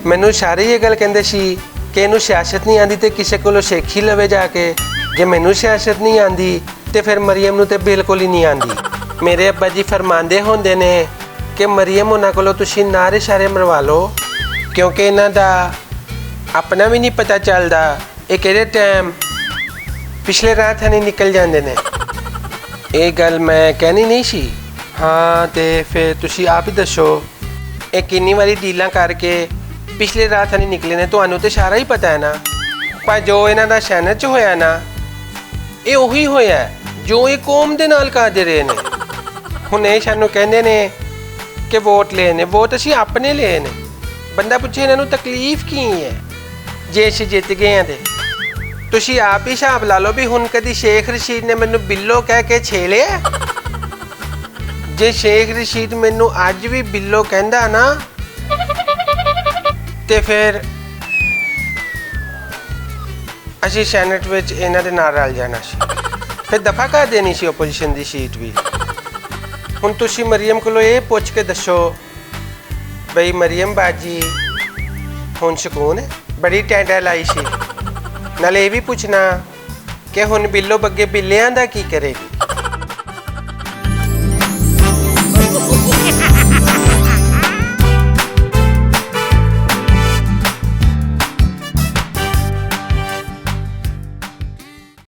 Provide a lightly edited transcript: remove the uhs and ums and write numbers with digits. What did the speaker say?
ਮੈਨੂੰ ਸਾਰੇ ਇਹ ਗੱਲ ਕਹਿੰਦੇ ਸੀ ਕਿ ਇਹਨੂੰ ਸਿਆਸਤ ਨਹੀਂ ਆਂਦੀ ਤੇ ਕਿਸੇ ਕੋਲੋਂ ਸਿੱਖ ਹੀ ਲਵੇ ਜਾ ਕੇ। ਜੇ ਮੈਨੂੰ ਸਿਆਸਤ ਨਹੀਂ ਆਂਦੀ ਤੇ ਫਿਰ ਮਰੀਮ ਨੂੰ ਤੇ ਬਿਲਕੁਲ ਹੀ ਨਹੀਂ ਆਂਦੀ। ਮੇਰੇ ਅੱਬਾ ਜੀ ਫਰਮਾਉਂਦੇ ਹੁੰਦੇ ਨੇ ਕਿ ਮਰੀਮ ਉਹਨਾਂ ਕੋਲੋਂ ਤੁਸੀਂ ਨਾਰੇ ਸ਼ਾਰੇ ਮਰਵਾ ਲਓ, ਕਿਉਂਕਿ ਇਹਨਾਂ ਦਾ ਆਪਣਾ ਵੀ ਨਹੀਂ ਪਤਾ ਚੱਲਦਾ ਇਹ ਕਿਹੜੇ ਟਾਈਮ ਪਿਛਲੇ ਰਾਹ ਥਾਣੀ ਨਿਕਲ ਜਾਂਦੇ ਨੇ। ਇਹ ਗੱਲ ਮੈਂ ਕਹਿਣੀ ਨਹੀਂ ਸੀ। ਹਾਂ ਤੇ ਫਿਰ ਤੁਸੀਂ ਆਪ ਹੀ ਦੱਸੋ ਇਹ ਕਿੰਨੀ ਵਾਰੀ ਡੀਲਾਂ ਕਰਕੇ ਪਿਛਲੇ ਰਾਹ ਥਾਣੀ ਨਿਕਲੇ ਨੇ, ਤੁਹਾਨੂੰ ਤੇ ਸਾਰਾ ਹੀ ਪਤਾ ਹੈ ਨਾ। ਪਰ ਜੋ ਇਹਨਾਂ ਦਾ ਸੈਨੇਟ 'ਚ ਹੋਇਆ ਨਾ, ਇਹ ਉਹੀ ਹੋਇਆ ਜੋ ਇਹ ਕੌਮ ਦੇ ਨਾਲ ਕਰਦੇ ਰਹੇ ਨੇ। ਹੁਣ ਇਹ ਸਾਨੂੰ ਕਹਿੰਦੇ ਨੇ ਕਿ ਵੋਟ ਲਏ ਨੇ, ਵੋਟ ਅਸੀਂ ਆਪਣੇ ਲਏ ਨੇ। ਬੰਦਾ ਪੁੱਛੇ ਇਹਨਾਂ ਨੂੰ ਤਕਲੀਫ ਕੀ ਹੈ ਜੇ ਅਸੀਂ ਜਿੱਤ ਗਏ ਹਾਂ। ਤੇ ਤੁਸੀਂ ਆਪ ਹੀ ਹਿਸਾਬ ਲਾ ਲਓ ਵੀ ਹੁਣ ਕਦੀ ਸ਼ੇਖ ਰਸ਼ੀਦ ਨੇ ਮੈਨੂੰ ਬਿੱਲੋ ਕਹਿ ਕੇ ਛੇਲਿਆ? ਜੇ ਸ਼ੇਖ ਰਸ਼ੀਦ ਮੈਨੂੰ ਅੱਜ ਵੀ ਬਿੱਲੋ ਕਹਿੰਦਾ ਨਾ ਤੇ ਫਿਰ ਅਸੀਂ ਸੈਨੇਟ ਵਿੱਚ ਇਹਨਾਂ ਦੇ ਨਾਲ ਰਲ ਜਾਣਾ ਸੀ, ਫਿਰ ਦਫਾ ਕਰ ਦੇਣੀ ਸੀ ਓਪੋਜੀਸ਼ਨ ਦੀ ਸੀਟ ਵੀ। ਹੁਣ ਤੁਸੀਂ ਮਰੀਮ ਕੋਲੋਂ ਇਹ ਪੁੱਛ ਕੇ ਦੱਸੋ ਬਈ ਮਰੀਮ ਬਾਜੀ ਹੁਣ ਸਕੂਨ ਹੈ? ਬੜੀ ਟੈਂਡਾ ਲਾਈ ਸੀ। ਨਾਲੇ ਇਹ ਵੀ ਪੁੱਛਣਾ ਕਿ ਹੁਣ ਬਿੱਲੋ ਬੱਗੇ ਬਿੱਲਿਆਂ ਦਾ ਕੀ ਕਰੇਗੀ।